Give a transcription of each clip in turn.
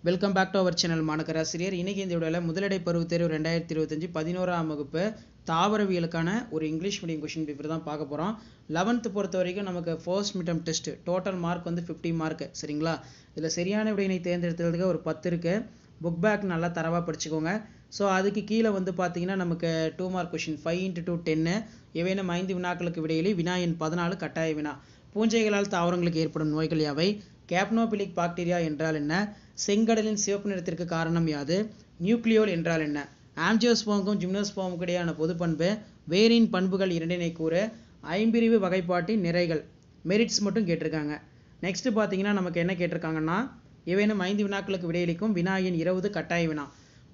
Welcome back to our channel மாணக்கராசிரியர். இன்னைக்கு இந்த வீடியோவில் முதலிடை பருவத் தேர்வு 2025 11ஆம் வகுப்பு தாவரவியலுக்கான ஒரு இங்கிலீஷ் மீடியம் கொஷின் பேப்பர் தான் பார்க்க போகிறோம். 11th பொறுத்த வரைக்கும் நமக்கு first midterm test total mark வந்து 50 மார்க். சரிங்களா? இதில் சரியான விடையினை தேர்ந்தெடுத்ததுக்கு ஒரு 10 இருக்குது. புக் பேக் நல்லா தரவாக படிச்சுக்கோங்க. ஸோ அதுக்கு கீழே வந்து பார்த்தீங்கன்னா நமக்கு 2 மார்க் கொஷின் 5 × 2 10. ஏவேனும் 5 வினாக்களுக்கு விடையிலே வினா எண் 14 கட்டாய வினா. பூஞ்சைகளால் தாவரங்களுக்கு ஏற்படும் நோய்கள் யாவை? கேப்னோபிலிக் பாக்டீரியா என்றால் என்ன? செங்கடலின் சிவப்பு நிறத்திற்கு காரணம் யாது? நியூக்ளியோல் என்றால் என்ன? ஆஞ்சியோஸ்போமுக்கும் ஜிம்னோஸ்போமுக்கும் இடையான பொது பண்பு. வேரின் பண்புகள் இரண்டினை கூற. ஐம்பிரிவு வகைப்பாட்டின் நிறைகள் மெரிட்ஸ் மட்டும் கேட்டிருக்காங்க. நெக்ஸ்ட் பார்த்தீங்கன்னா நமக்கு என்ன கேட்டிருக்காங்கன்னா ஏவேனும் 5 வினாக்களுக்கு விடையளிக்கும் வினா எண் 20 கட்டாய வினா.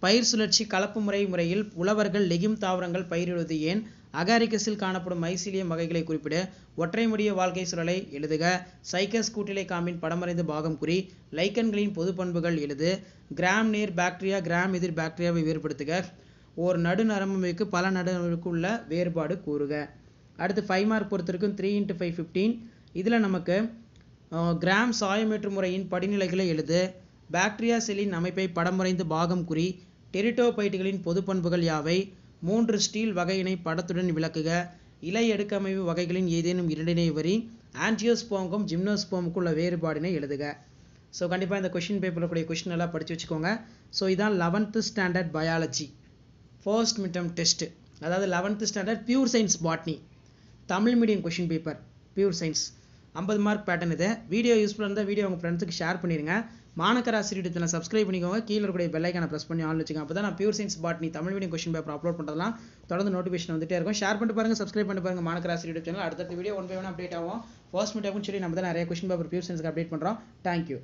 பயிர் சுழற்சி கலப்பு முறையில் உழவர்கள் லெகிம் தாவரங்கள் பயிரிடுவது ஏன்? அகாரிகஸில் காணப்படும் மைசீலியம் வகைகளை குறிப்பிட. ஒற்றை முடிய வாழ்க்கை சூழலை எழுதுக. சைக்கஸ் கூட்டிலை காம்பின் படமறைந்து பாகம் குறி. லைக்கன்களின் பொது பண்புகள் எழுது. கிராம் நேர் பாக்டீரியா கிராம் எதிர் பாக்டீரியாவை வேறுபடுத்துக. ஓர் நடுநரம்புக்கு பல நடுநரம்புக்கு உள்ள வேறுபாடு கூறுக. அடுத்து 5 மார்க் பொறுத்திருக்கும் 3 × 5 15. இதில் நமக்கு கிராம் சாயமேற்று முறையின் படிநிலைகளை எழுது. பாக்டீரியா செல்லின் அமைப்பை படமறைந்து பாகம் குறி. டெரிட்டோபைட்டுகளின் பொது பண்புகள் யாவை? 3 ஸ்டீல் வகையினை படத்துடன் விளக்குக. இலை அடுக்கமைவு வகைகளின் ஏதேனும் இரண்டினை வரி. ஆஞ்சியோஸ்போமுக்கும் ஜிம்னோஸ்போமுக்கும் உள்ள வேறுபாடினை எழுதுக. ஸோ கண்டிப்பாக இந்த கொஷின் பேப்பரில் கூடிய கொஷின் எல்லாம் படித்து வச்சுக்கோங்க. ஸோ இதான் 11th standard biology first midterm test, அதாவது 11th standard pure science botany Tamil medium question paper pure science 50 mark pattern. இது வீடியோ யூஸ்ஃபுல்லாக இருந்தால் வீடியோ உங்கள் ஃப்ரெண்ட்ஸுக்கு ஷேர் பண்ணிடுங்க. மாணக்கராசிரியர் சேனலை சப்ஸ்கிரைப் பண்ணிக்கோங்க. கீழே இருக்கக்கூடிய பெல் ஐக்கானை ப்ரெஸ் பண்ணி ஆன் வச்சுக்கோங்க. அப்போ தான் நான் pure science botany Tamil medium question paper upload பண்ணுறதுலாம் தொடர்ந்து நோட்டிஃபிகேஷன் வந்துட்டே இருக்கும். ஷேர் பண்ணிட்டு பாருங்கள், சப்ஸ்கிரைப் பண்ணி பாருங்கள் மாணக்கராசிரியர் சேனல். அடுத்த வீடியோ 1 by 1 அப்டேட் ஆகும். ஃபர்ஸ்ட் மிட்டாவும் சரி நம்ம தான் நிறைய கொஷின் பேப்பர் பியூர் சயின்ஸ்க்கு அப்டேட் பண்ணுறோம். தேங்க்யூ.